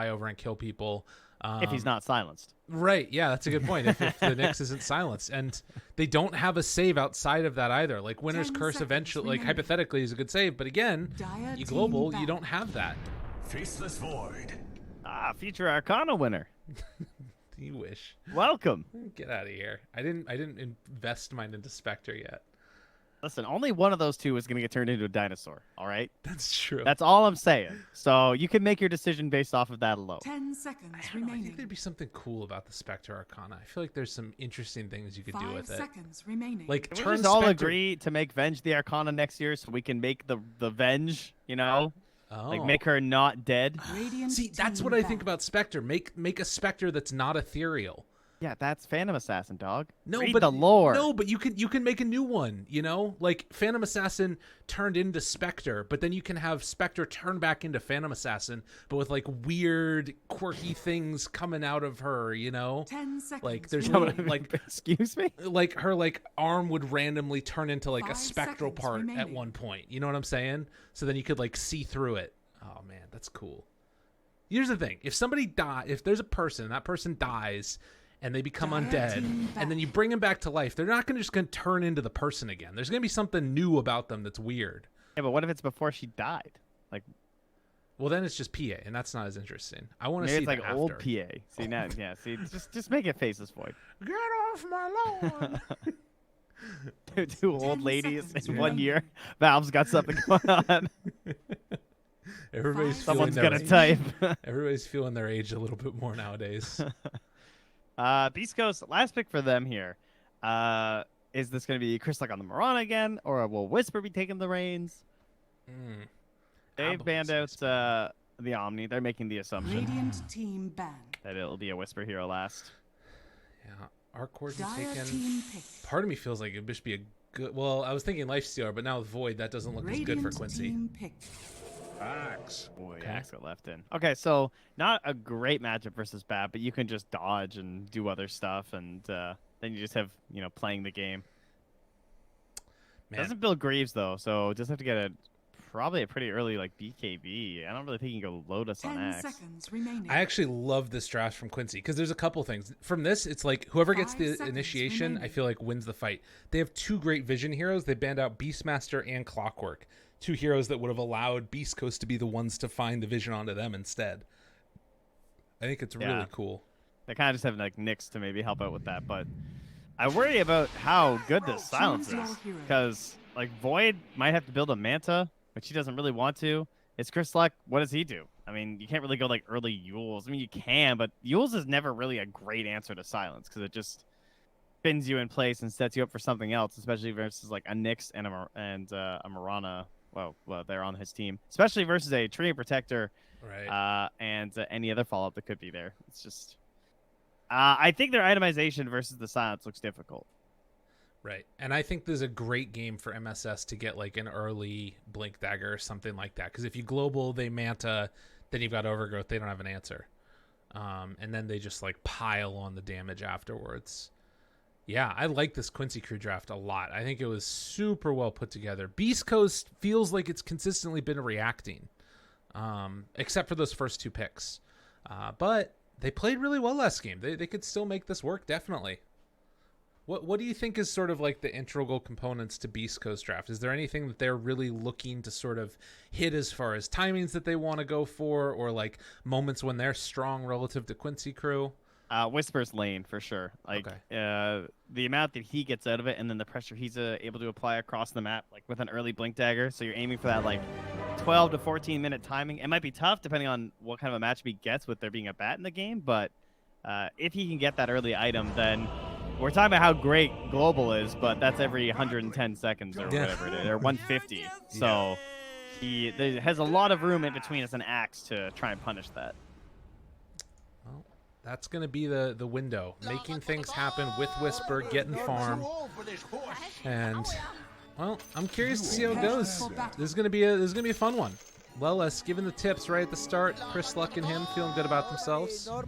fly over and kill people. If he's not silenced. Right, yeah, that's a good point. If the Nyx isn't silenced. And they don't have a save outside of that either. Like, Winter's Curse eventually, like, hypothetically is a good save, but again, you global, you don't have that. Faceless Void. Ah, Future Arcana winner. You wish. Welcome. Get out of here. I didn't invest mine into Spectre yet. Listen, only one of those two is going to get turned into a dinosaur, all right? That's true. That's all I'm saying. So you can make your decision based off of that alone. 10 seconds I remaining. think there'd be something cool about the Spectre Arcana. I feel like there's some interesting things you could do with 5 it. seconds remaining. Like, Can we turn just all Spectre... agree to make Venge the Arcana next year so we can make the Venge, you know? Oh. Like, make her not dead? Radiant See, that's team what I think back. about Spectre. Make a Spectre that's not ethereal. Yeah, that's Phantom Assassin, dog. No, Read but the lore. No, but you can make a new one, you know? Like, Phantom Assassin turned into Spectre, but then you can have Spectre turn back into Phantom Assassin, but with, like, weird, quirky things coming out of her, you know? 10 seconds Like, there's remaining. like Excuse me? like her like arm would randomly turn into like a 5 spectral seconds part at remaining. one point. You know what I'm saying? So then you could like see through it. Oh man, that's cool. Here's the thing: if there's a person, and that person dies, and they become Dire undead, team and then back. you bring them back to life, they're not just gonna turn into the person again. There's gonna be something new about them that's weird. Yeah, but what if it's before she died? Like, Well, then it's just PA, and that's not as interesting. I want to maybe see it's like the old after. PA. See, now, yeah, see, just make it Faceless Void. Get off my lawn! Two old 10 ladies seconds in 1 remaining. year. Valve's got something going on. Everybody's Someone's feeling gonna their age. type. Everybody's feeling their age a little bit more nowadays. Beast Coast, last pick for them here. Is this going to be Chris Luck on the Mirana again, or will Whisper be taking the reins? They've Probably banned out Whisper. the Omni. They're making the assumption Radiant team banned. that it'll be a Whisper hero last. Yeah, Arcord Dire taken. team picked. Part of me feels like it would just be a good. Well, I was thinking Lifestealer, but now with Void, that doesn't look as good for Radiant Quincy. team picked. Axe. Boy, Okay. Axe got left in. Okay, so not a great matchup versus Bat, but you can just dodge and do other stuff, and then you just have, playing the game. Man, Doesn't build Greaves, though, so just have to get probably a pretty early, like, BKB. I don't really think you can go Lotus on 10 Axe. seconds remaining. I actually love this draft from Quincy because there's a couple things. From this, it's like whoever gets 5 the seconds initiation, I remaining. feel like wins the fight. They have two great vision heroes. They banned out Beastmaster and Clockwork, two heroes that would have allowed Beast Coast to be the ones to find the vision onto them instead. I think it's Yeah. really cool. They kind of just have, like, Nyx to maybe help out with that, but I worry about how good this silence Choose your is, hero. because, like, Void might have to build a Manta, which he doesn't really want to. It's Chris Luck. What does he do? I mean, you can't really go, like, early Yules. I mean, you can, but Yules is never really a great answer to silence, because it just spins you in place and sets you up for something else, especially versus, like, a Nyx and a Mirana. Well, they're on his team, especially versus a Tree Protector, Right. and any other follow-up that could be there. It's just, I think their itemization versus the silence looks difficult. Right. And I think there's a great game for MSS to get like an early Blink Dagger or something like that. Because if you global, they Manta, then you've got Overgrowth. They don't have an answer. And then they just like pile on the damage afterwards. Yeah, I like this Quincy crew draft a lot. I think it was super well put together. Beast Coast feels like it's consistently been reacting, except for those first two picks. But they played really well last game. They could still make this work, definitely. What do you think is sort of like the integral components to Beast Coast draft? Is there anything that they're really looking to sort of hit as far as timings that they want to go for, or like moments when they're strong relative to Quincy crew? Whisper's lane for sure. Like, Okay. the amount that he gets out of it, and then the pressure he's able to apply across the map, like with an early Blink Dagger. So you're aiming for that like 12 to 14 minute timing. It might be tough depending on what kind of a matchup he gets with there being a bat in the game, but if he can get that early item, then we're talking about how great Global is, but that's every 110 seconds or Yeah. whatever it is, or 150. So he has a lot of room in between as an axe to try and punish that. Well, that's going to be the window. Making things happen with Whisper, getting farm. And, well, I'm curious to see how it goes. This is going to be a fun one. Lelis giving the tips right at the start. Chris Luck and him feeling good about themselves. On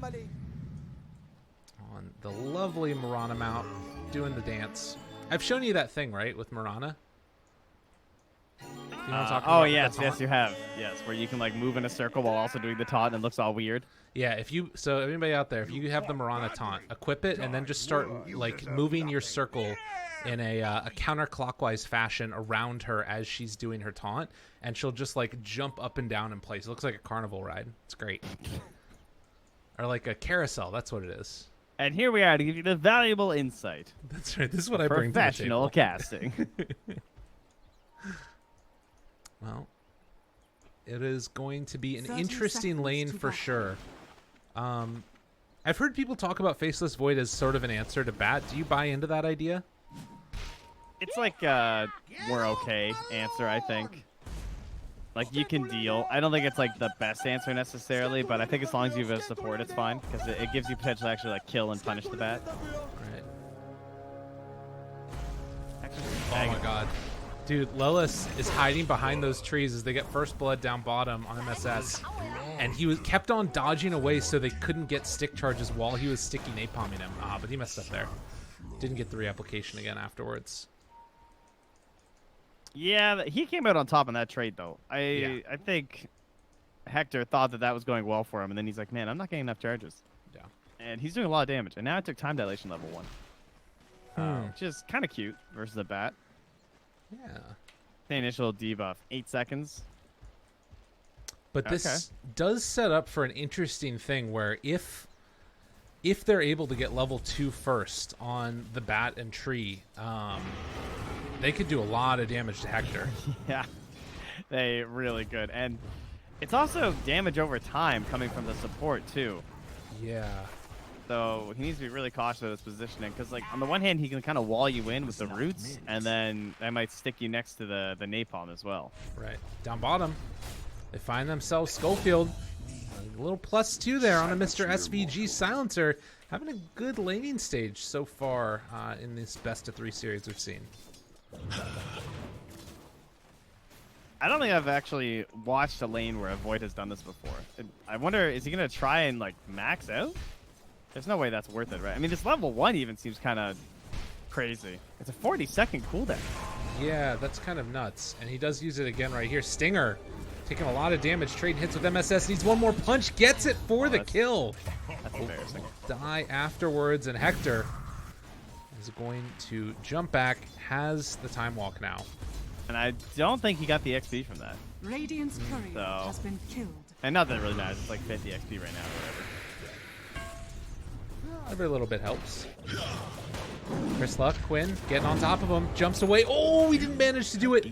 the lovely Mirana mount, doing the dance. I've shown you that thing, right, with Mirana? You know what I'm talking about with yes, the yes, taunt? you have. Yes, where you can like move in a circle while also doing the taunt and it looks all weird. Yeah, so anybody out there, if you have the Mirana taunt, equip it and then just start like moving your circle in a counterclockwise fashion around her as she's doing her taunt, and she'll just like jump up and down in place. It looks like a carnival ride. It's great. Or like a carousel. That's what it is. And here we are to give you the valuable insight. That's right. This is what I bring to the Professional table. casting. Well, it is going to be an 30 interesting seconds lane to for go. sure. I've heard people talk about Faceless Void as sort of an answer to Bat. Do you buy into that idea? It's like we're okay answer, I think. Like, you can deal. I don't think it's like the best answer necessarily, but I think as long as you have a support, it's fine because it gives you potential to actually like kill and punish the bat. Right. Actually, Oh my god. Dude, Lelis is hiding behind those trees as they get first blood down bottom on MSS. And he kept on dodging away so they couldn't get stick charges while he was sticky napalming him. But he messed up there. Didn't get the reapplication again afterwards. Yeah, he came out on top in that trade though. I think Hector thought that was going well for him, and then he's like, man, I'm not getting enough charges. Yeah. And he's doing a lot of damage. And now I took time dilation level 1. Which is kind of cute versus the bat. Yeah. The initial debuff, 8 seconds. But this does set up for an interesting thing where if they're able to get level 2 first on the bat and tree, they could do a lot of damage to Hector. Yeah, they really good. And it's also damage over time coming from the support too. Yeah. So he needs to be really cautious with his positioning because, like, on the one hand, he can kind of wall you in with the roots, and then that might stick you next to the napalm as well. Right. Down bottom, they find themselves Schofield. A little +2 there on a Mr. SVG silencer. Having a good laning stage so far in this best of 3 series we've seen. I don't think I've actually watched a lane where a Void has done this before. I wonder, is he going to try and, like, max out? There's no way that's worth it, right? I mean, this level 1 even seems kind of crazy. It's a 40-second cooldown. Yeah, that's kind of nuts. And he does use it again right here. Stinger taking a lot of damage. Trading hits with MSS. Needs one more punch. Gets it for the kill. That's embarrassing. Die afterwards. And Hector is going to jump back. Has the time walk now. And I don't think he got the XP from that. Radiant's courier So- has been killed. And not that it really matters. It's like 50 XP right now or whatever. Every little bit helps. Chris Luck, Quinn, getting on top of him. Jumps away. Oh, he didn't manage to do it.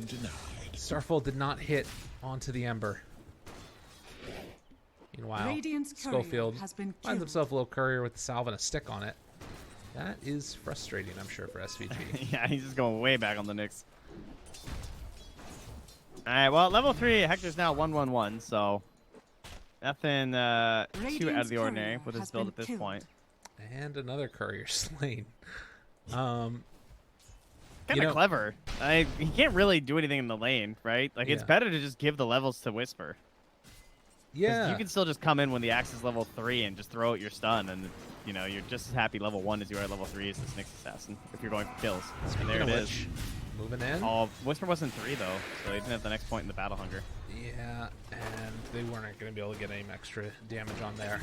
Starfall did not hit onto the Ember. Meanwhile, Radiant's courier Schofield has been finds killed. himself a little courier with the salve and a stick on it. That is frustrating, I'm sure, for SVG. Yeah, he's just going way back on the Knicks. All right, well, level 3, Hector's now 1-1-1, so nothing too out of the ordinary with his build at this point. And another courier slain. Kind You know- of clever. He can't really do anything in the lane, right? Like, it's Yeah. better to just give the levels to Whisper. 'Cause Yeah. you can still just come in when the axe is level 3 and just throw out your stun, and you know you're just as happy level 1 as you are at level 3 as this Nyx assassin if you're going for kills. And Speaking there of it which, is. moving in. Oh, Whisper wasn't 3 though, so he didn't have the next point in the battle hunger. Yeah, and they weren't going to be able to get any extra damage on there.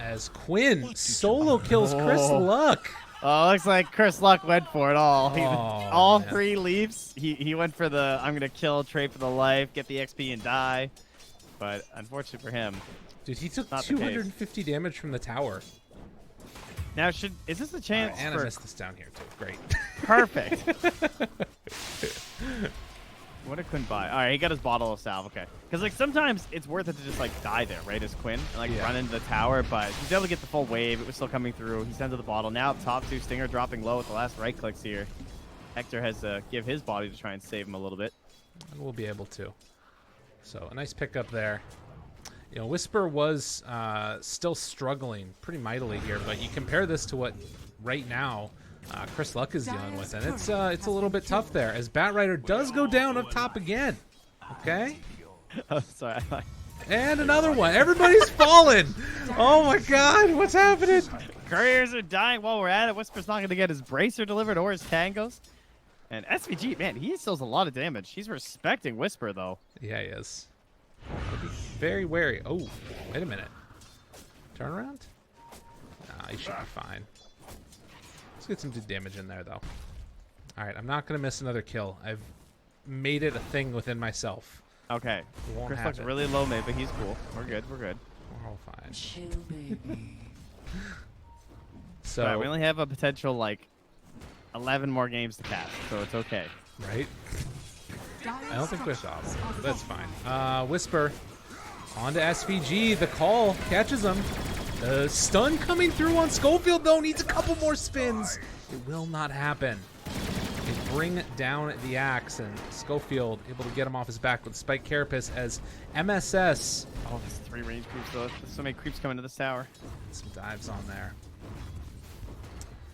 As Quinn solo kills Chris Oh. Luck. Oh, looks like Chris Luck went for it all. Oh, All man. 3 leaps. He went for the I'm gonna kill, trade for the life, get the XP and die. But unfortunately for him, Dude, he took Not the case. 250 damage from the tower. now is this a chance And I for missed this down here, too. Great. perfect? What did Quinn buy? All right, he got his bottle of salve. Okay, because like sometimes it's worth it to just like die there, right? As Quinn and like Yeah. run into the tower, but he's able to get the full wave. It was still coming through. He sends to the bottle. Now up top 2, Stinger dropping low with the last right clicks here. Hector has to give his body to try and save him a little bit. And we'll be able to. So, a nice pickup there. You know, Whisper was still struggling pretty mightily here, but you compare this to what right now Chris Luck is dealing with, and it's a little bit tough there, as Batrider does go down up top again. Okay? Oh, sorry. And another one. Everybody's falling. Oh my god, what's happening? Couriers are dying while we're at it. Whisper's not going to get his bracer delivered or his tangos. And SVG, man, he still does a lot of damage. He's respecting Whisper, though. Yeah, he is. Gotta be very wary. Oh, wait a minute. Turn around? Nah, he should be fine. Let's get some damage in there, though. Alright, I'm not going to miss another kill. I've made it a thing within myself. Okay. We won't Chris have looks it. really low mid, but he's cool. We're good. We're good. We're all fine. Chill, baby. So, But we only have a potential, like, 11 more games to cast, so it's okay. right? Dire's I don't think we're structures off. are That's fortified. fine. Whisper. On to SVG. The call catches him. Stun coming through on Schofield, though. Needs a couple more spins. It will not happen. They bring down the axe, and Schofield able to get him off his back with Spike Carapace as MSS. Oh, there's 3 range creeps, though. There's so many creeps coming to this tower. Some dives on there.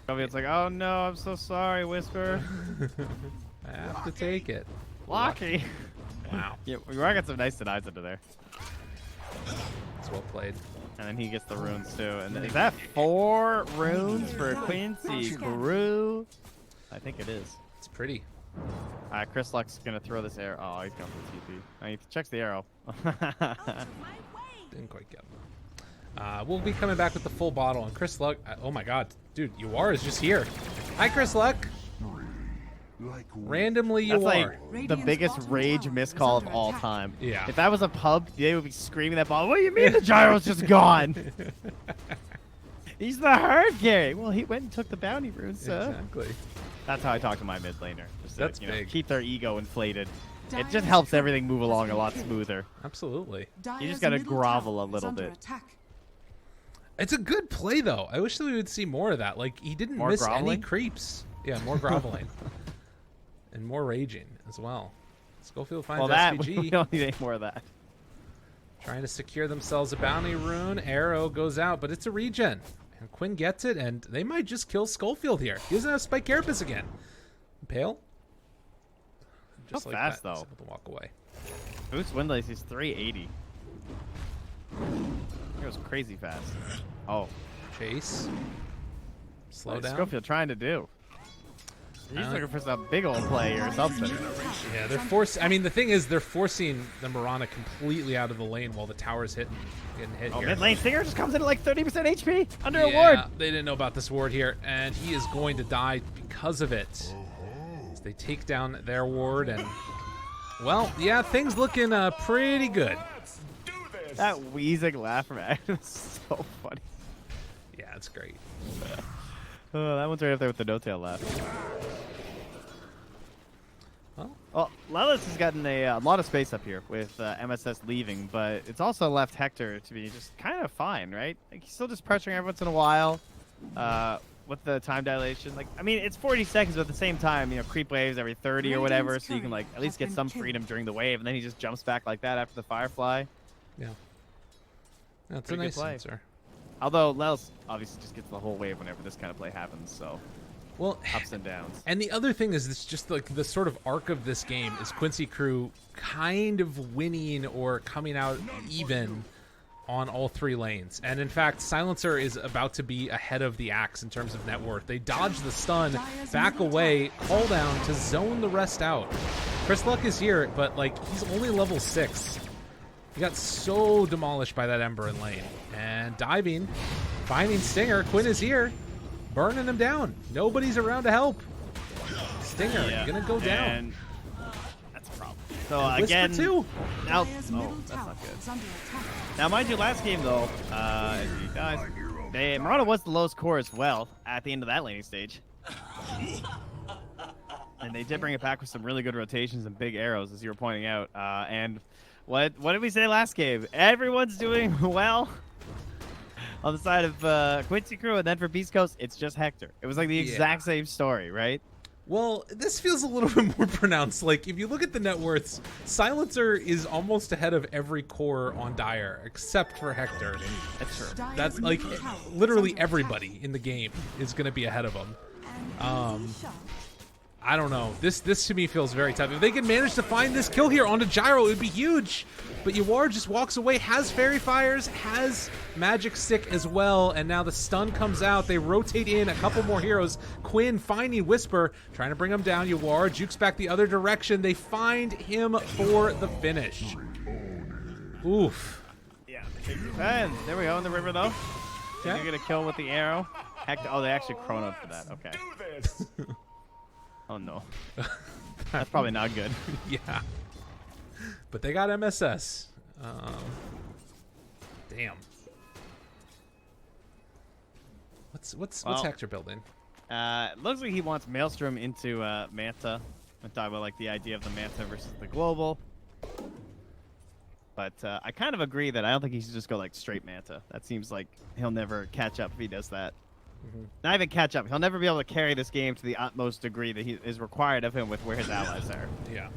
It's like, oh no, I'm so sorry, Whisper. I have to take it. Lucky. Wow. Yeah, we got some nice denies under there. It's well played. And then he gets the runes too. And is that 4 runes for Quincy Guru? I think it is. It's pretty. Chris Luck's gonna throw this arrow. Oh, he's going for TP. Oh, he checks the arrow. Didn't quite get him. We'll be coming back with the full bottle. And Chris Luck, oh my god, dude, Yuar is just here. Hi, Chris Luck. Randomly, That's Yuar. like the biggest rage miscall of all time. Yeah. If that was a pub, they would be screaming that ball. What do you mean the gyro's just gone? He's the herd carry. Well, he went and took the bounty runes, so. Exactly. That's how I talk to my mid laner. Just That's to, you know, big. keep their ego inflated. It Dire's just helps turret everything move has along a been lot killed. smoother. Absolutely. Dire's gotta middle grovel tower a little is under bit. attack. It's a good play, though. I wish that we would see more of that. Like, he didn't More miss groveling? any creeps. Yeah, more groveling. And more raging as well. Schofield finds Well, that SVG. we don't need any more of that. Trying to secure themselves a bounty rune. Arrow goes out, but it's a regen. And Quinn gets it, and they might just kill Schofield here. He doesn't have Spike Carapace again. Pale? Just How like fast, that, he's though? able to walk away. Boots Windlace, he's 380. It goes crazy fast. Oh, Chase. Slow what is down. Schofield trying to do? He's I don't- looking for some big old play or something. Yeah, they're forcing. I mean, the thing is, they're forcing the Mirana completely out of the lane while the tower's getting hit Oh, here. mid lane Stinger just comes in at like 30% HP under a Yeah, ward. they didn't know about this ward here, and he is going to die because of it. As they take down their ward, and well, yeah, things looking pretty good. That wheezing laugh from Adam is so funny. Yeah, it's great. Oh, that one's right up there with the no-tail laugh. Well, Lelis has gotten a lot of space up here with MSS leaving, but it's also left Hector to be just kind of fine, right? Like, he's still just pressuring every once in a while with the time dilation. Like, I mean, it's 40 seconds, but at the same time, you know, creep waves every 30 or whatever, so you can, like, at least get some freedom during the wave, and then he just jumps back like that after the Firefly. Yeah. That's a Pretty good nice play. answer. Although Lelis obviously just gets the whole wave whenever this kind of play happens, so Well, ups and downs. and the other thing is, it's just like the sort of arc of this game is Quincy Crew kind of winning or coming out even on all 3 lanes. And in fact, Silencer is about to be ahead of the Axe in terms of net worth. They dodge the stun, back away, call down to zone the rest out. Chris Luck is here, but like, he's only level 6. He got so demolished by that Ember in lane. And diving, finding Stinger. Quinn is here, burning him down. Nobody's around to help. Stinger gonna go down. And that's a problem. So Whisper again, too. now, Dire's oh, middle that's tower not good. is under attack. Now, mind you, last game though, as he dies, Murata was the lowest core as well at the end of that laning stage. And they did bring it back with some really good rotations and big arrows, as you were pointing out. And what did we say last game? Everyone's doing well on the side of Quincy Crew, and then for Beast Coast, it's just Hector. It was like the exact same story, right? Well, this feels a little bit more pronounced. Like, if you look at the net worths, Silencer is almost ahead of every core on Dire, except for Hector. That's true. Dire's That's like, middle tower is literally under everybody in the game is going to be ahead of him. attack. And shot. I don't know. This to me feels very tough. If they can manage to find this kill here onto Gyro, it would be huge. But Yuar just walks away, has Fairy Fires, has Magic Stick as well, and now the stun comes out. They rotate in a couple more heroes. Quinn finding Whisper, trying to bring him down. Yuar jukes back the other direction. They find him for the finish. Oof. Yeah, And there we go in the river though. Yeah. You're gonna kill with the arrow. Heck, oh, they actually chronoed for that. Okay. Oh no. That's probably not good. Yeah. But they got MSS. Damn. What's Hector building? It looks like he wants Maelstrom into Manta. I'm talking about like the idea of the Manta versus the global. But I kind of agree that I don't think he should just go like straight Manta. That seems like he'll never catch up if he does that. Not even catch up. He'll never be able to carry this game to the utmost degree that he is required of him with where his allies are. Yeah.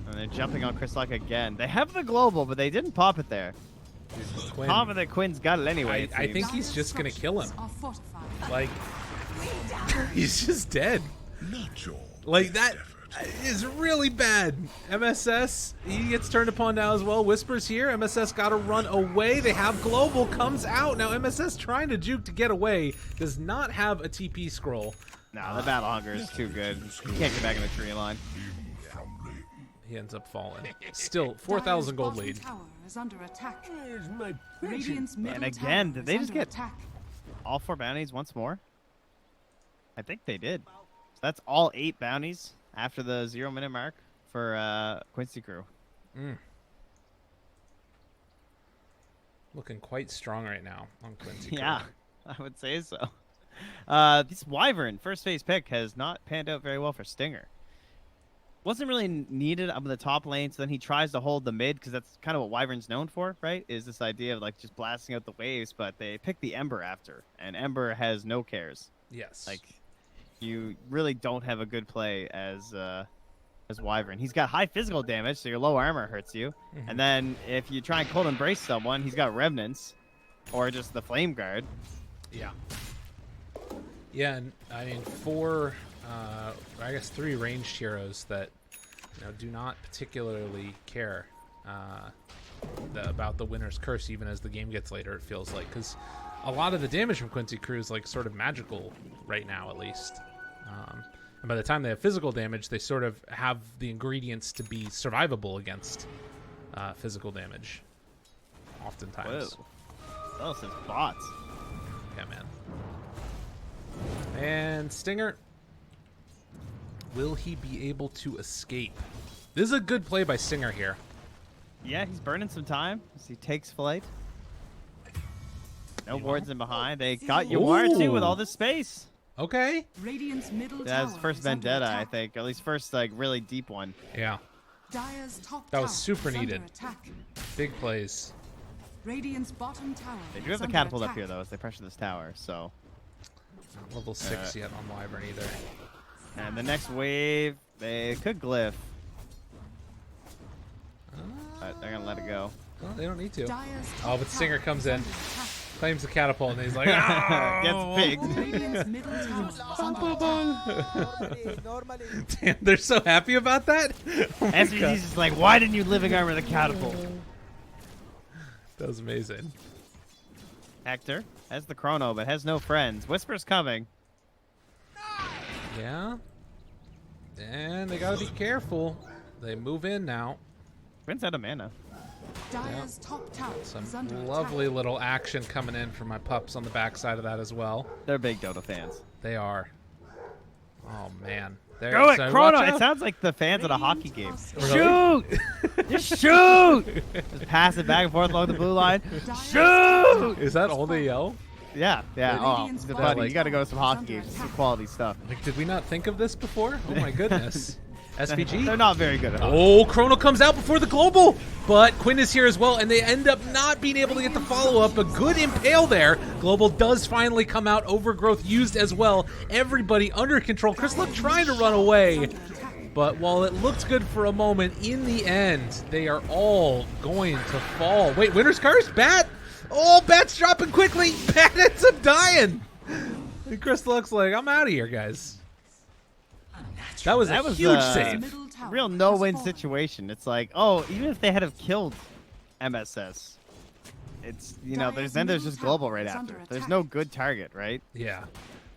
And they're jumping on Chris Luck again. They have the global, but they didn't pop it there. Quinn, Confident Quinn's got it anyway. it I seems. think he's just gonna kill him. Are fortified. Like, he's just dead. Not your Like, that effort. is really bad. MSS, he gets turned upon now as well. Whispers here. MSS got to run away. They have global, comes out. Now, MSS trying to juke to get away. Does not have a TP scroll. No, the battle hunger is too good. You can't get back in the tree line. He ends up falling. Still, 4,000 gold Dire's lead. bottom tower is under attack. Where's my Radiant's middle And again, tower did is they just under get- attack. All 4 bounties once more? I think they did. So that's all 8 bounties after the 0-minute mark for Quincy crew. Looking quite strong right now on Quincy. Yeah, I would say so. This Wyvern first phase pick has not panned out very well for Stinger. Wasn't really needed up in the top lane, so then he tries to hold the mid because that's kind of what Wyvern's known for, right? Is this idea of like just blasting out the waves, but they picked the Ember after, and Ember has no cares. Yes. Like, you really don't have a good play as Wyvern. He's got high physical damage, so your low armor hurts you. And then if you try and cold embrace someone, he's got remnants, or just the flame guard. Yeah. Yeah, and I mean, 4, I guess 3 ranged heroes that do not particularly care about the winner's curse, even as the game gets later. It feels like, because a lot of the damage from Quincy crew is like sort of magical right now, at least. And by the time they have physical damage, they sort of have the ingredients to be survivable against physical damage. Oftentimes. Whoa. Oh, says bots. Yeah, man. And Stinger, will he be able to escape? This is a good play by Stinger here. Yeah, he's burning some time as he takes flight. No wards in behind. They got Yawar too with all this space. Okay. Radiant's middle That's tower first is under vendetta, I attack. think. Or at least first like really deep one. Yeah. Dire's top That was tower super is under needed. attack. Big plays. Radiant's bottom tower. They do is have the under catapult up attack. here though as they pressure this tower. So, Not level 6 yet on Wyvern either. and the next wave they could glyph, but they're gonna let it go. Well, they don't need to. Dire's Oh, top but Stinger tower comes is in, under attack. claims the catapult, and he's like, "Oh!" Gets big. Radiant's middle tower is under attack. Damn, they're so happy about that. Oh my SVG's God. just like, why didn't you living armor the catapult? That was amazing. Hector has the chrono, but has no friends. Whisper's coming. Yeah. And they gotta be careful. They move in now. Quinn's out of mana. Dire's top tower Some is under lovely attack. little action coming in from my pups on the backside of that as well. They're big Dota fans. They are. Oh man. There, Go it, so Chrono! watch It out. sounds like the fans at a hockey game. Really? Shoot! Just shoot! Just pass it back and forth along the blue line. Shoot! Is that all they yell? Yeah, yeah. Oh, Radiant's the bottom buddy, you got to go to some tower is hockey under games. It's some attack. quality stuff. Like, did we not think of this before? Oh my goodness. SVG? They're not very good at hockey. Oh, Chrono comes out before the global, but Quinn is here as well, and they end up not being able to get the follow-up. A good impale there. Global does finally come out. Overgrowth used as well. Everybody under control. Chris Luck trying to run away, but while it looked good for a moment, in the end, they are all going to fall. Wait, Winter's Curse? Bat? Oh, Bat's dropping quickly. Bat ends up dying. And Chris Luck's like, I'm out of here, guys. That was a huge save. Middle tower Real has no-win fallen. situation. It's like, oh, even if they had have killed MSS, it's, you know, there's just global right is after. under There's attack. no good target, right? Yeah.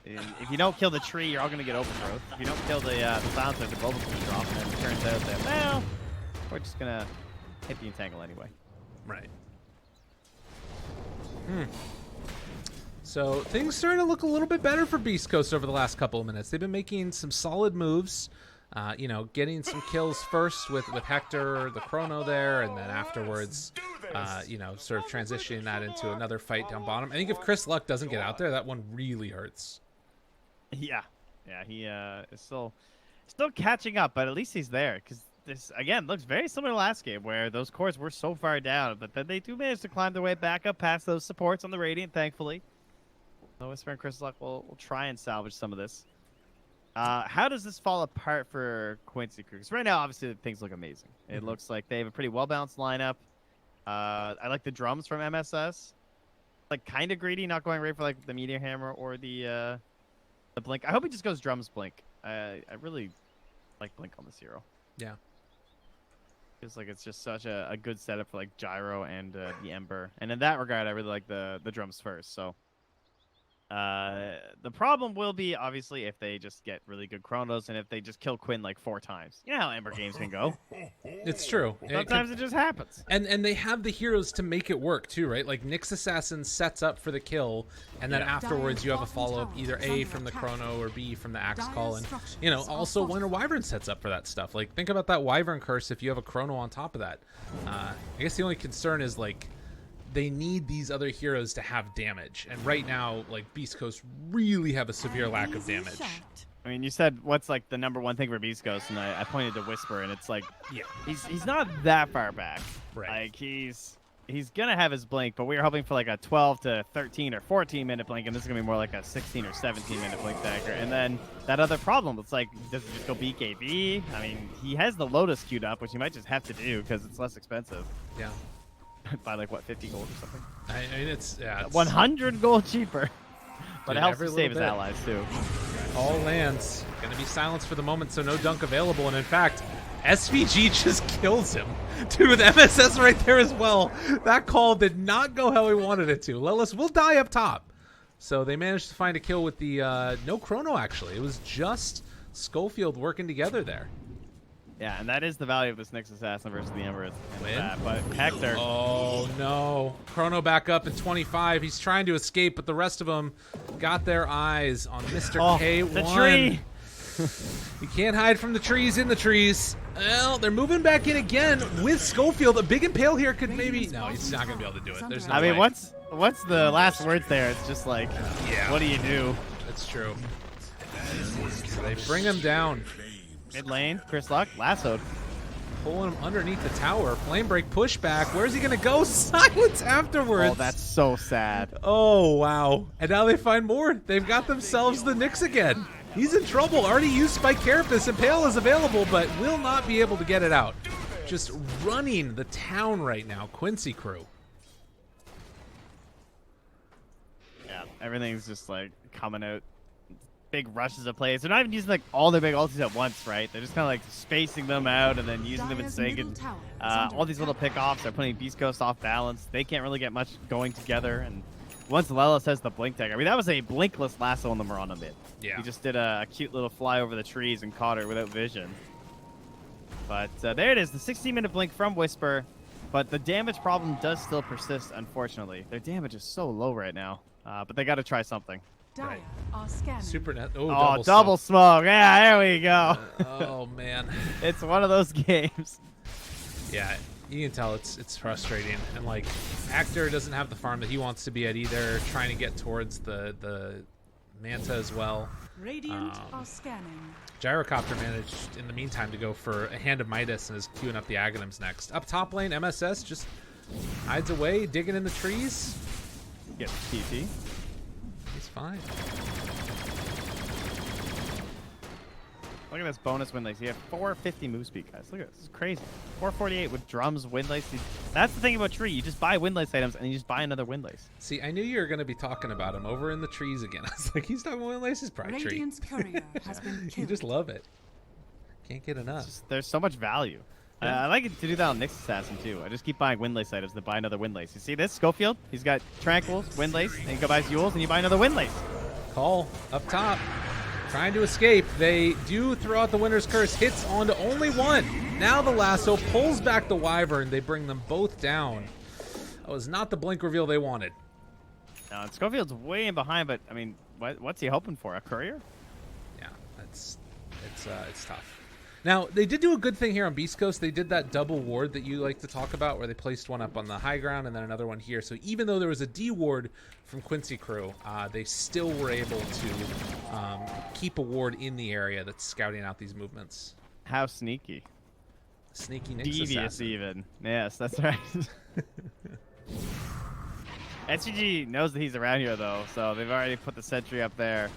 And if you don't kill the tree, you're all going to get overgrowth. If you don't kill the bouncer, the global's going to drop, and then it turns out that, well, we're just going to hit the entangle anyway. Right. So things starting to look a little bit better for Beast Coast over the last couple of minutes. They've been making some solid moves. You know, getting some kills first with Hector, the Chrono there, and then afterwards, you know, sort of transitioning that into another fight down bottom. I think if Chris Luck doesn't get out there, that one really hurts. Yeah, he is still catching up, but at least he's there, because this again looks very similar to last game where those cores were so far down, but then they do manage to climb their way back up past those supports on the Radiant, thankfully. So Whisper and Chris Luck will try and salvage some of this. How does this fall apart for Quincy Crew? Because right now, obviously, things look amazing. It looks like they have a pretty well-balanced lineup. I like the drums from MSS. Like, kind of greedy, not going right for like the Meteor Hammer or the Blink. I hope he just goes drums Blink. I really like Blink on this hero. Yeah. Feels like it's just such a good setup for like Gyro and the Ember. And in that regard, I really like the drums first. So the problem will be, obviously, if they just get really good Chronos and if they just kill Quinn like 4 times. You know how Ember games can go. It's true. Sometimes it just happens. And they have the heroes to make it work, too, right? Like, Nyx Assassin sets up for the kill, and then afterwards you have a follow-up, either A from the Chrono or B from the Axe Call. And, you know, also Winter Wyvern sets up for that stuff. Like, think about that Wyvern Curse if you have a Chrono on top of that. I guess the only concern is, like, they need these other heroes to have damage. And right now, like, Beast Coast really have a severe lack of damage. I mean, you said what's like the #1 thing for Beast Coast, and I pointed to Whisper, and it's like, yeah, he's not that far back. Right. Like he's gonna have his blink, but we were hoping for like a 12 to 13 or 14 minute blink, and this is gonna be more like a 16 or 17 minute blink dagger. And then that other problem, it's like, does it just go BKB? I mean, he has the Lotus queued up, which he might just have to do because it's less expensive. Yeah. By like what, 50 gold or something? I mean, it's 100 gold cheaper. But Dude, it helps every to save his little bit. allies too. All lands. Gonna be silenced for the moment, so no dunk available. And in fact, SVG just kills him. Dude, with MSS right there as well. That call did not go how he wanted it to. Lelis will die up top. So they managed to find a kill with the no Chrono, actually. It was just Schofield working together there. Yeah, and that is the value of this Nyx Assassin versus the Ember. Win? But Hector. Oh, no. Chrono back up in 25. He's trying to escape, but the rest of them got their eyes on Mr. K1. The tree. You can't hide from the trees in the trees. Well, they're moving back in again with Schofield. A big impale here could maybe... No, he's not going to be able to do it. There's no way. I mean, what's the last words there? It's just like, what do you do? That's true. So they bring him down. Mid lane, Chris Luck, lassoed. Pulling him underneath the tower. Flame break pushback. Where's he going to go? Silence afterwards. Oh, that's so sad. Oh, wow. And now they find more. They've got themselves the Nyx again. He's in trouble. Already used by Carapace. Impale is available, but will not be able to get it out. Just running the town right now. Quincy Crew. Yeah, everything's just like coming out. Big rushes of plays. They're not even using like all their big ultis at once, right? They're just kind of like spacing them out and then using them in sync. And all these little pickoffs are putting Beast Coast off balance. They can't really get much going together. And once Lelis has the blink tag, I mean, that was a blinkless lasso on the Mirana mid. Yeah. He just did a cute little fly over the trees and caught her without vision. But there it is, the 16-minute blink from Whisper. But the damage problem does still persist, unfortunately. Their damage is so low right now. But they got to try something. Right. Super net. Oh, double smoke. Yeah, there we go. Oh, man. It's one of those games. Yeah, you can tell it's frustrating. And, like, Actor doesn't have the farm that he wants to be at either, trying to get towards the Manta as well. Radiant are scanning. Gyrocopter managed, in the meantime, to go for a Hand of Midas and is queuing up the Aghanims next. Up top lane, MSS just hides away, digging in the trees. Get TT. He's fine. Look at this bonus win lace. You have 450 move speed, guys. Look at this. This is crazy. 448 with drums, wind lace. That's the thing about Tree. You just buy wind lace items and you just buy another wind lace. See, I knew you were going to be talking about him over in the trees again. I was like, he's talking wind lace. He's probably Tree. Radiant's courier has been You killed. just love it. Can't get enough. There's so much value. I like it to do that on Nyx Assassin too. I just keep buying wind lace items to buy another wind lace. You see this? Schofield? He's got Tranquils, wind lace, and he go buys Yules, and you buy another wind lace. Call up top. Trying to escape. They do throw out the Winter's Curse. Hits onto only one. Now the lasso pulls back the Wyvern. They bring them both down. That was not the blink reveal they wanted. Schofield's way in behind, but I mean, what's he hoping for? A courier? Yeah, it's tough. Now, they did do a good thing here on Beast Coast. They did that double ward that you like to talk about, where they placed one up on the high ground and then another one here. So even though there was a D ward from Quincy crew, they still were able to keep a ward in the area that's scouting out these movements. How sneaky. Sneaky Nick's Devious assassin. even. Yes, that's right. SGG knows that he's around here, though, so they've already put the sentry up there.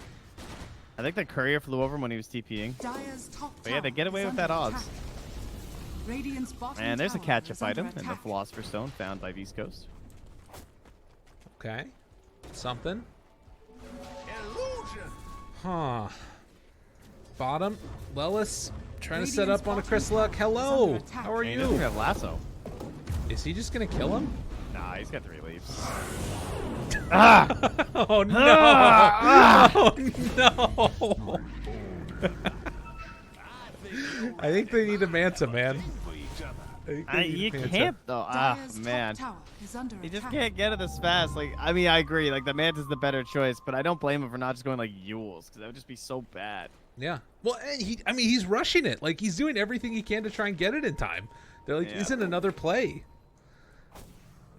I think the courier flew over when he was TPing. But yeah, they get away with that odds. And there's a catch-up item in the Philosopher's Stone found by Beast Coast. Okay. Something. Huh. Bottom. Lelis trying to set up on a Chris Luck. Hello. How are He doesn't you? have lasso. Is he just going to kill him? Nah, he's got 3 leaves. Oh no! Oh no! I think they need a Manta, man. I think they need You a Manta. can't though. Ah, man. He just can't get it as fast. Like, I mean, I agree. Like, the Manta's the better choice, but I don't blame him for not just going like Yules, because that would just be so bad. Yeah. Well, and I mean, he's rushing it. Like, he's doing everything he can to try and get it in time. They're like, Yeah. isn't another play?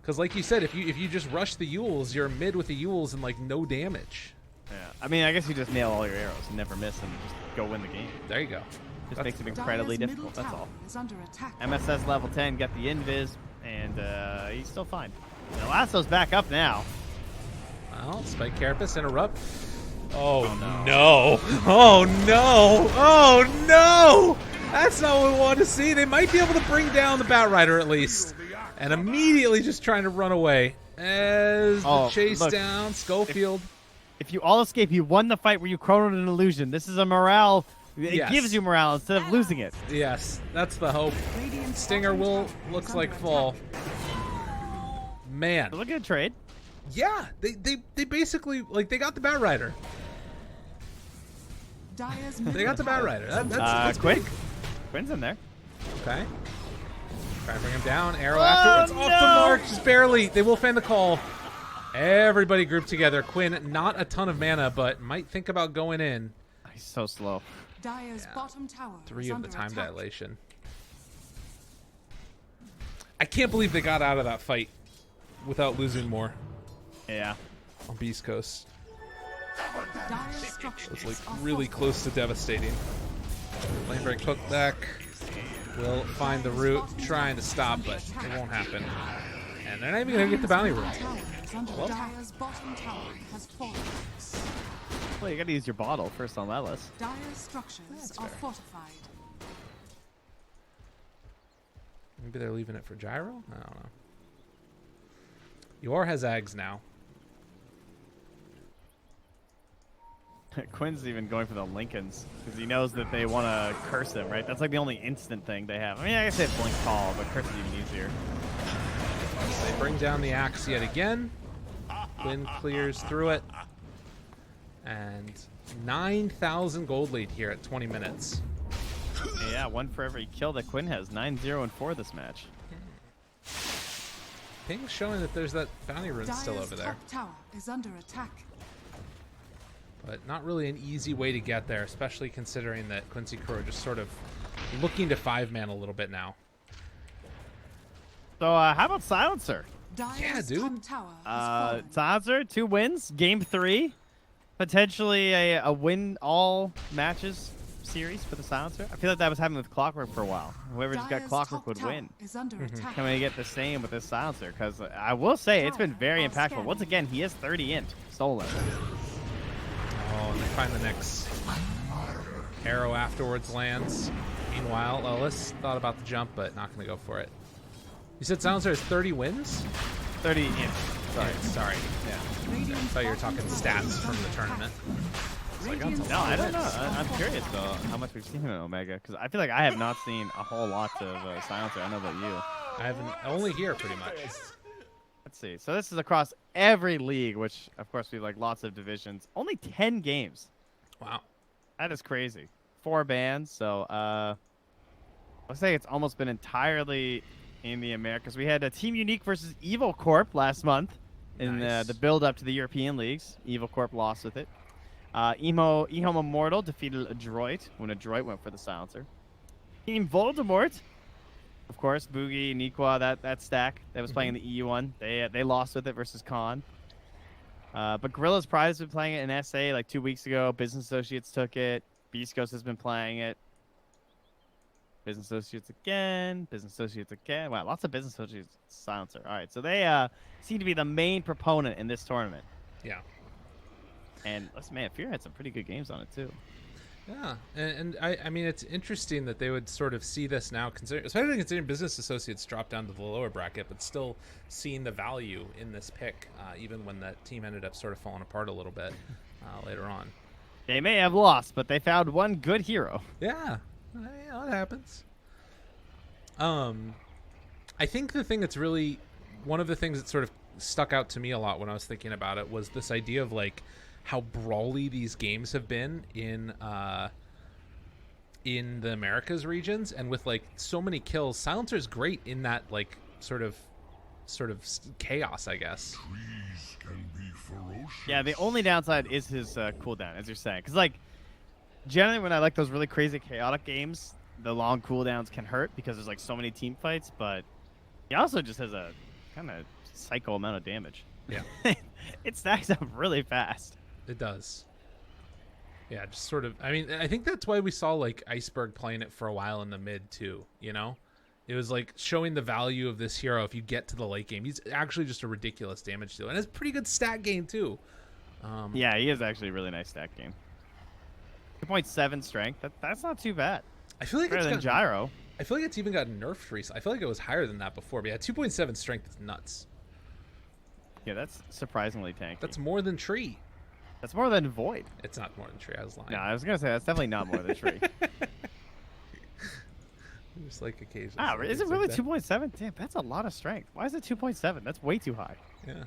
Because, like you said, if you just rush the Yules, you're mid with the Yules and like no damage. Yeah. I mean, I guess you just nail all your arrows and never miss and just go win the game. There you go. Just makes it incredibly difficult. That's all. MSS level 10, get the invis, and he's still fine. The lasso's back up now. Well, Spike Carapace interrupt. Oh no! Oh no! Oh no! That's not what we want to see. They might be able to bring down the Batrider at least, and immediately just trying to run away as the chase look, down Schofield. If you all escape, you won the fight where you chronoed an illusion. This is a morale. It Yes. gives you morale instead of losing it. Yes, that's the hope. Stinger will looks like fall. Man, Look at the trade. yeah, they basically like they got the Batrider. They got the Batrider. That's Quinn. big. Quinn's in there. Okay. Try to bring him down. Arrow afterwards. no! Off the mark. Just barely. They will fan the call. Everybody grouped together. Quinn, not a ton of mana, but might think about going in. He's so slow. Dire's bottom tower 3 is of the under time attack. dilation. I can't believe they got out of that fight without losing more Yeah. on Beast Coast. Dire's structures It's like are really fortified. close to devastating. Lane break hook back. Will find the route, trying to stop, but it won't happen. And they're not even going to get the bounty room. Tower is under Well. Dire's bottom tower has fallen. Well, you gotta use your bottle first on that list. Dire's structures are fortified. Maybe they're leaving it for Gyro? I don't know. Yor has Ags now. Quinn's even going for the Lincolns because he knows that they want to curse him, right? That's like the only instant thing they have. I mean, I guess they have Blink Call, but curse is even easier. They bring down the axe yet again. Quinn clears through it. And 9,000 gold lead here at 20 minutes. Yeah, 1 for every kill that Quinn has. 9-0 and 4 this match. Ping's showing that there's that bounty rune still Dire's over there. top tower is under attack. But not really an easy way to get there, especially considering that Quincy Crew are just sort of looking to 5-man a little bit now. So, how about Silencer? Dire's dude. top tower has fallen. Silencer, 2 wins, game 3. Potentially a win all matches series for the Silencer. I feel like that was happening with Clockwork for a while. Whoever just got Dire's Clockwork top would tower win. is under attack. Can we get the same with this Silencer? Because I will say it's been very impactful. Once again, he has 30 int stolen. Oh, and they find the next arrow afterwards lands. Meanwhile, Ellis thought about the jump, but not going to go for it. You said Silencer has 30 wins? 30 int. Sorry. Sorry. Yeah. I thought you were talking stats from the tournament. No, I don't know. I'm curious though how much we've seen him in Omega because I feel like I have not seen a whole lot of Silencer. I know about you. I haven't, only here pretty much. Let's see. So this is across every league, which of course we have like lots of divisions. Only 10 games. Wow. That is crazy. 4 bans. So let's say it's almost been entirely in the Americas. We had a Team Unique versus Evil Corp last month. in Nice. the build up to the European leagues. Evil Corp lost with it. Ehome Immortal defeated Adroit when Adroit went for the silencer. Team Voldemort, of course, Boogie, Nikwa, that stack that was playing in the EU one. They lost with it versus Khan. But Gorilla's Pride has been playing it in SA like 2 weeks ago. Business Associates took it. Beast Coast has been playing it. Business Associates again. Business Associates again. Wow, lots of Business Associates silencer. All right, so they seem to be the main proponent in this tournament. Yeah. And listen, man, Fear had some pretty good games on it too. Yeah, and I mean, it's interesting that they would sort of see this now, especially considering Business Associates dropped down to the lower bracket, but still seeing the value in this pick, even when that team ended up sort of falling apart a little bit later on. They may have lost, but they found one good hero. Yeah, it happens. I think the thing that's really one of the things that sort of stuck out to me a lot when I was thinking about it was this idea of like how brawly these games have been in the Americas regions, and with like so many kills, Silencer's great in that like sort of chaos, I guess. Trees can be ferocious. Yeah, the only downside is his cooldown, as you're saying. Because, like, generally when I like those really crazy chaotic games, the long cooldowns can hurt because there's, like, so many team fights. But he also just has a kind of psycho amount of damage. Yeah. It stacks up really fast. It does. Yeah, just sort of. I mean, I think that's why we saw like Iceberg playing it for a while in the mid too. You know, it was like showing the value of this hero. If you get to the late game, he's actually just a ridiculous damage dealer, and it's a pretty good stat gain too. Yeah, he is actually a really nice stat game. 2.7 strength. That's not too bad. I feel like Better it's than Gyro. I feel like it's even gotten nerfed recently. I feel like it was higher than that before, but yeah, 2.7 strength is nuts. Yeah, that's surprisingly tanky. That's more than Tree. That's more than Void. It's not more than Tree. I was lying. No, I was gonna say that's definitely not more than Tree. Just like occasionally. Ah, is it really 2.7? Damn, that's a lot of strength. Why is it 2.7? That's way too high. Yeah.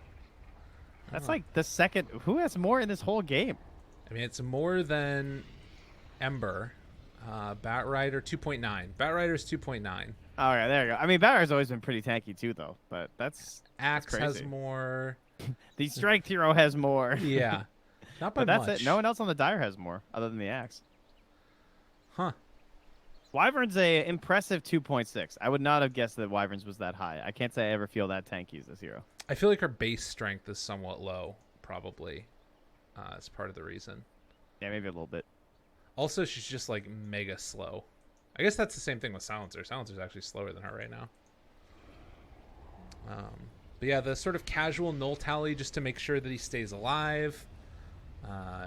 That's like the second. Who has more in this whole game? I mean, it's more than Ember. Batrider 2.9. Batrider's 2.9. All right, there you go. I mean, Batter's always been pretty tanky too, though. But that's Axe has crazy. more. The strength hero has more. Yeah. Not by But that's much. it. No one else on the Dire has more, other than the Axe. Huh. Wyvern's a impressive 2.6. I would not have guessed that Wyvern's was that high. I can't say I ever feel that tanky as this hero. I feel like her base strength is somewhat low, probably. As part of the reason. Yeah, maybe a little bit. Also, she's just like mega slow. I guess that's the same thing with Silencer. Silencer's actually slower than her right now. But yeah, the sort of casual null tally just to make sure that he stays alive.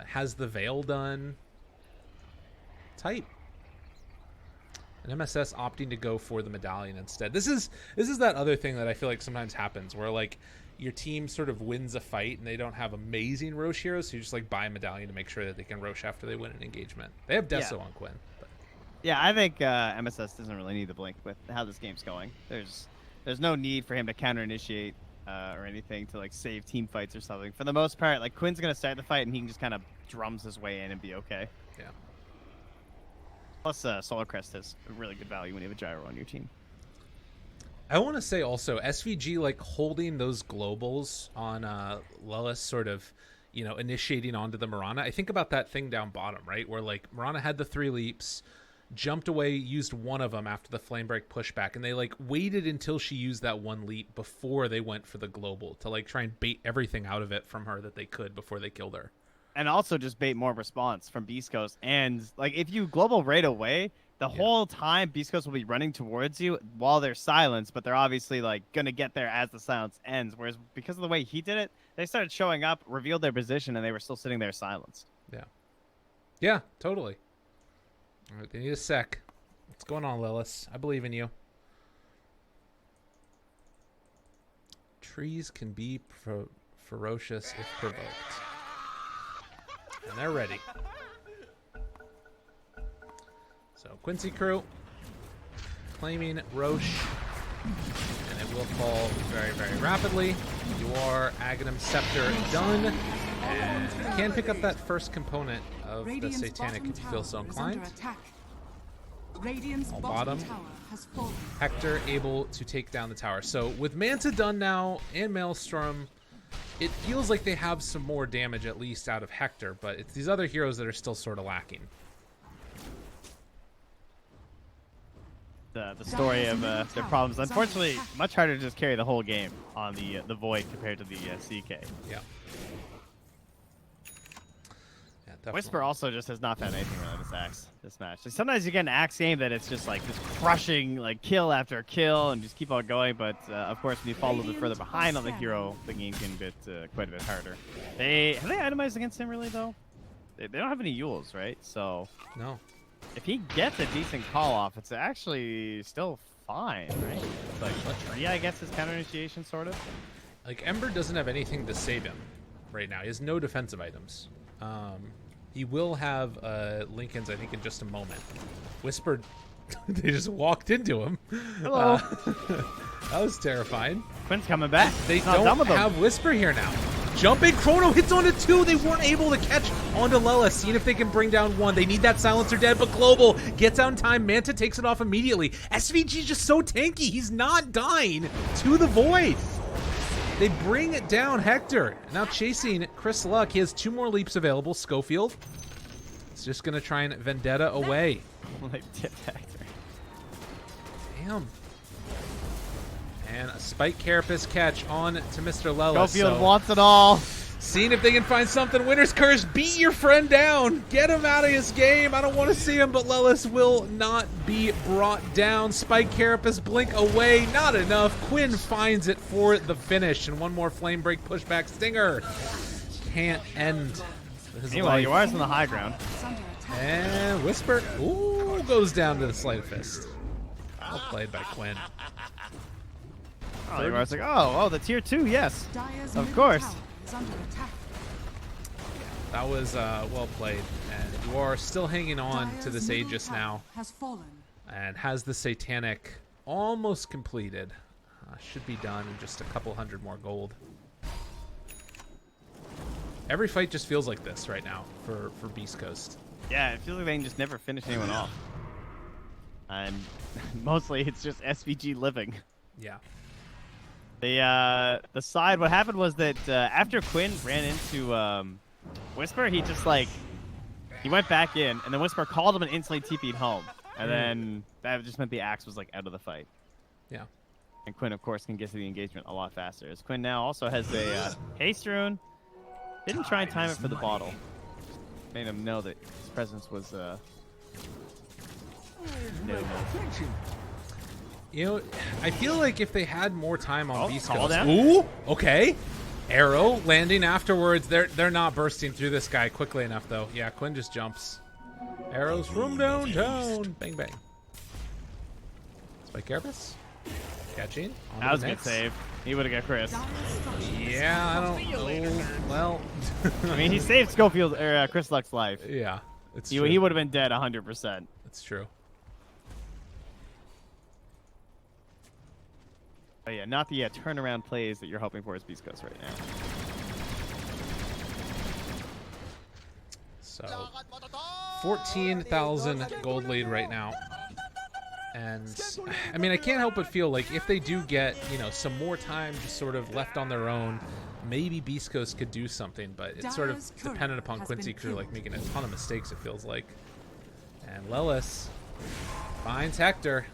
Has the veil done. Tight. And MSS opting to go for the medallion instead. This is that other thing that I feel like sometimes happens where like your team sort of wins a fight and they don't have amazing Roche heroes, so you just like buy a medallion to make sure that they can Roche after they win an engagement. They have Deso on Quinn. But. Yeah, I think MSS doesn't really need the blink with how this game's going. There's no need for him to counter initiate or anything to like save team fights or something. For the most part, like Quinn's gonna start the fight and he can just kind of drums his way in and be okay. Yeah. Plus, Solar Crest has a really good value when you have a Gyro on your team. I want to say also SVG like holding those globals on Lelis sort of, you know, initiating onto the Mirana. I think about that thing down bottom, right? Where like Mirana had the 3 leaps, jumped away, used one of them after the flame break pushback, and they like waited until she used that 1 leap before they went for the global to like try and bait everything out of it from her that they could before they killed her. And also just bait more response from Beast Coast. And like if you global right away, the whole time Beast Coast will be running towards you while they're silenced, but they're obviously like gonna get there as the silence ends. Whereas because of the way he did it, they started showing up, revealed their position, and they were still sitting there silenced. Yeah. Yeah, totally. All right, they need a sec. What's going on, Lelis? I believe in you. Trees can be ferocious if provoked. And they're ready. So Quincy crew claiming Roche, and it will fall very, very rapidly. Your Aghanim Scepter done, and you can pick up that first component of Radiant's the Satanic if you feel so is under inclined. attack. Radiant's All bottom bottom. tower has fallen. Hector able to take down the tower. So with Manta done now and Maelstrom, it feels like they have some more damage at least out of Hector, but it's these other heroes that are still sort of lacking. The story of their problems. Unfortunately, much harder to just carry the whole game on the Void compared to the CK. Yeah. Definitely. Whisper also just has not found anything around this match. Like, sometimes you get an Axe game that it's just like this crushing like kill after kill and just keep on going, but of course when you fall a little bit further behind on the hero, the game can get quite a bit harder. Have they itemized against him really though? They don't have any Yules, right? So no. If he gets a decent call off, it's actually still fine, right? It's like Tree, I guess, is counter initiation sort of. Like Ember doesn't have anything to save him right now. He has no defensive items. He will have Lincoln's, I think, in just a moment. Whisper, they just walked into him. Hello. That was terrifying. Quinn's coming back. They don't have Whisper here now. Jumping, Chrono hits onto 2. They weren't able to catch onto Lela. Seeing if they can bring down 1. They need that silencer dead, but Global gets out in time. Manta takes it off immediately. SVG just so tanky. He's not dying to the Void. They bring it down Hector. Now chasing Chris Luck. He has 2 more leaps available. Schofield is just going to try and Vendetta away. Like tip Hector. Damn. And a Spike Carapace catch on to Mr. Lela. Schofield wants it all. Seeing if they can find something. Winner's Curse, beat your friend down. Get him out of his game. I don't want to see him, but Lelis will not be brought down. Spike Carapace, blink away. Not enough. Quinn finds it for the finish. And one more Flame Break pushback. Stinger can't end his Meanwhile, life. you are on the high ground. And Whisper, ooh, goes down to the Sleight of Fist. Well played by Quinn. Oh, Yuar's like, oh, the tier 2, yes. Of course. That was well played, and you are still hanging on to this Aegis now, and has the Satanic almost completed. Should be done in just a couple hundred more gold. Every fight just feels like this right now for Beast Coast. Yeah, it feels like they can just never finish anyone off. And mostly it's just SVG living. Yeah. The side, what happened was that after Quinn ran into Whisper, he just like, he went back in, and then Whisper called him and instantly TP'd home. And then that just meant the Axe was like out of the fight. Yeah. And Quinn, of course, can get to the engagement a lot faster. As Quinn now also has a haste rune. Didn't try and time it for the bottle. Made him know that his presence was You know, I feel like if they had more time on Beast call Coast. down. Ooh, okay. Arrow landing afterwards. They're not bursting through this guy quickly enough though. Yeah, Quinn just jumps. Arrows from downtown. Bang bang. Spike Carapace. Catching. That was a good save. He would have got Chris. Yeah, I don't know. Well, I mean, he saved Schofield or Chris Luck's life. yeah, it's true. He would have been dead 100%. It's true. But yeah, not the turnaround plays that you're hoping for as Beast Coast right now. So, 14,000 gold lead right now. And, I mean, I can't help but feel like if they do get, you know, some more time just sort of left on their own, maybe Beast Coast could do something, but it's sort of dependent upon Quincy Crew, like, making a ton of mistakes, it feels like. And Lelis finds Hector.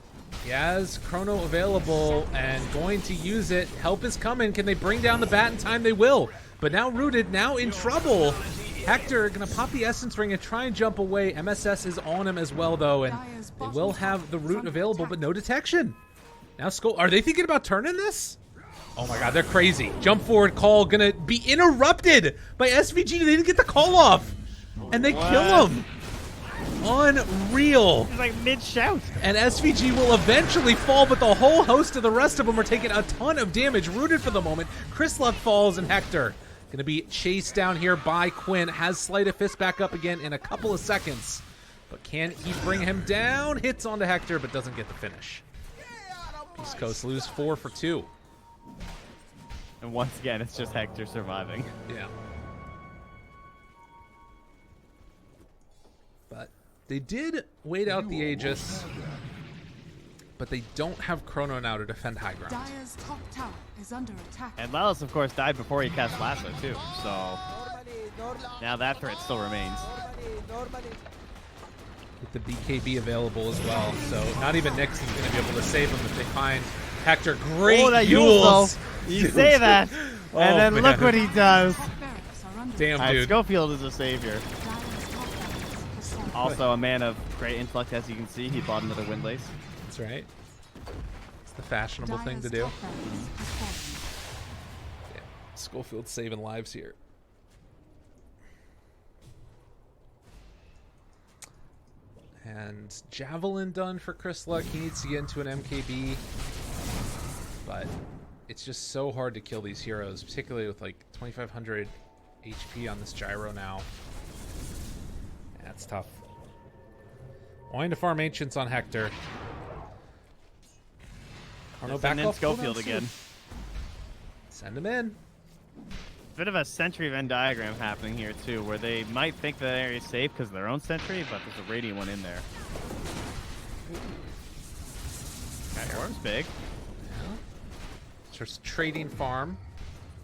He has Chrono available and going to use it. Help is coming. Can they bring down the bat in time? They will. But now Rooted, now in trouble. Hector going to pop the Essence Ring and try and jump away. MSS is on him as well, though, and they will have the root available, but no detection. Now are they thinking about turning this? Oh my god, they're crazy. Jump forward call going to be interrupted by SVG. They didn't get the call off, and they kill him. Unreal. He's like mid-shout. And SVG will eventually fall, but the whole host of the rest of them are taking a ton of damage. Rooted for the moment. Chris Luck falls, and Hector going to be chased down here by Quinn. Has Sleight of Fist back up again in a couple of seconds. But can he bring him down? Hits onto Hector, but doesn't get the finish. Beast Coast lose 4 for 2. And once again, it's just Hector surviving. Yeah. But they did wait out the Aegis. but they don't have Chrono now to defend high ground. Dire's top tower is under attack. And Lelis, of course, died before he cast Lasso, too. So now that threat still remains. With the BKB available as well, so not even Nixon's going to be able to save him if they find Hector. Great that Yules. You say that, Oh, and then man. look what he does. Top barracks are under Damn, All right, dude. Schofield is a savior. Dire's top barracks has fallen. Also a man of great intellect, as you can see. He bought another Windlace. That's right. It's the fashionable thing to Dire's do. top barracks has fallen. Yeah. Schofield's saving lives here. And Javelin done for Chris Luck. He needs to get into an MKB. But it's just so hard to kill these heroes, particularly with like 2,500 HP on this gyro now. That's tough. Going to farm Ancients on Hector. Just send in Schofield again. Send him in. Bit of a sentry Venn diagram happening here too, where they might think that area is safe because of their own sentry, but there's a radiant one in there. Okay, Orm's big. Yeah. Just trading farm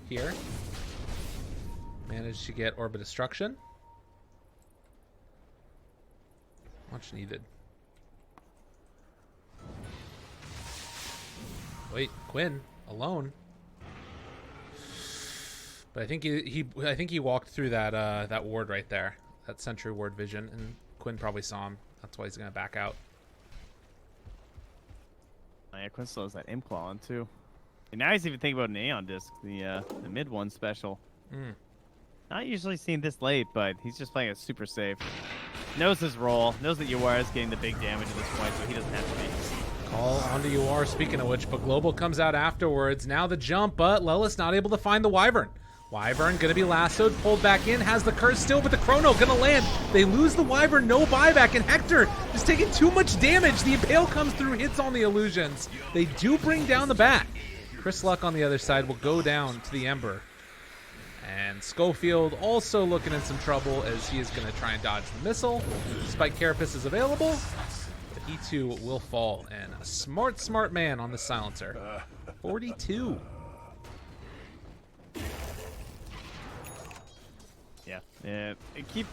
here. Managed to get Orb of Destruction. Much needed. Wait, Quinn alone. But I think he walked through that that ward right there, that sentry ward vision, and Quinn probably saw him. That's why he's gonna back out. Oh, yeah, Quinn still has that Imp Claw on too. And now he's even thinking about an Aeon Disc, the mid one special. Not usually seen this late, but he's just playing it super safe. Knows his role, knows that UR is getting the big damage at this point, so he doesn't have to be. Call onto UR, speaking of which, but Global comes out afterwards. Now the jump, but Lelis not able to find the Wyvern. Wyvern gonna be lassoed, pulled back in, has the curse still, but the Chrono gonna land. They lose the Wyvern, no buyback, and Hector is taking too much damage. The Impale comes through, hits on the illusions. They do bring down the back. Chris Luck on the other side will go down to the Ember. And Schofield also looking in some trouble as he is going to try and dodge the missile. Spike Carapace is available, but he too will fall. And a smart man on the silencer. 42. Yeah, they keep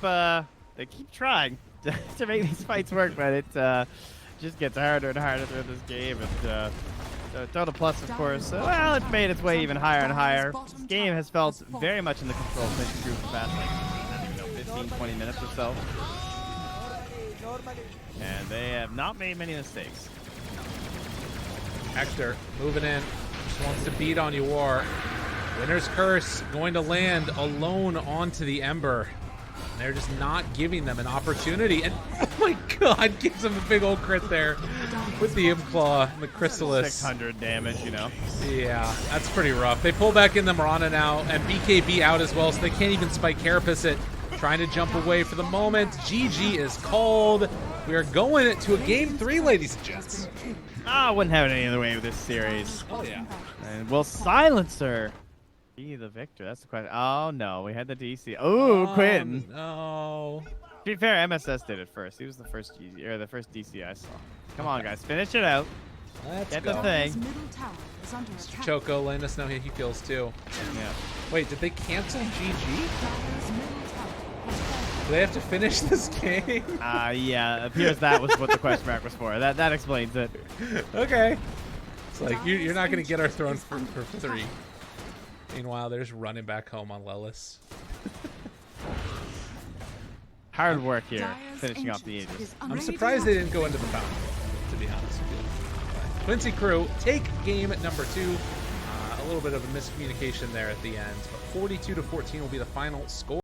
trying to make these fights work, but it just gets harder and harder through this game. And Dota Plus, of course, well, it's made its way even higher and higher. This game has felt very much in the control since it grew for the past, like, I don't even know, 15, 20 minutes or so. And they have not made many mistakes. Hector moving in. Just wants to beat on UR. Winner's Curse going to land alone onto the Ember. And they're just not giving them an opportunity. And oh my god, gives them a big old crit there with the Imp Claw and the Chrysalis. 600 damage, you know. Yeah, that's pretty rough. They pull back in the Mirana now, and BKB out as well, so they can't even spike Carapace it. Trying to jump away for the moment. GG is called. We are going to a game 3, ladies and gents. I wouldn't have it any other way with this series. Oh yeah. And will Silencer be the victor? That's the question. Oh no, we had the DC. Oh, Quinn. No. To be fair, MSS did it first. He was the first the first DC I saw. Come on, guys, finish it out. Let's Get go. the thing. Middle tower is under attack. Choco letting us know he kills too. Yeah. Wait, did they cancel GG? Dire's middle tower has fallen. Do they have to finish this game? Yeah. It appears that was what the question mark was for. That explains it. Okay. It's like you're not gonna get our throne for 3. Meanwhile, they're just running back home on Lelis. Hard work here, Dire's finishing off the ancient Aegis. is I'm under surprised they attack. didn't go into the fountain, to be honest with you. Quincy Crew take game number 2. A little bit of a miscommunication there at the end, but 42-14 will be the final score.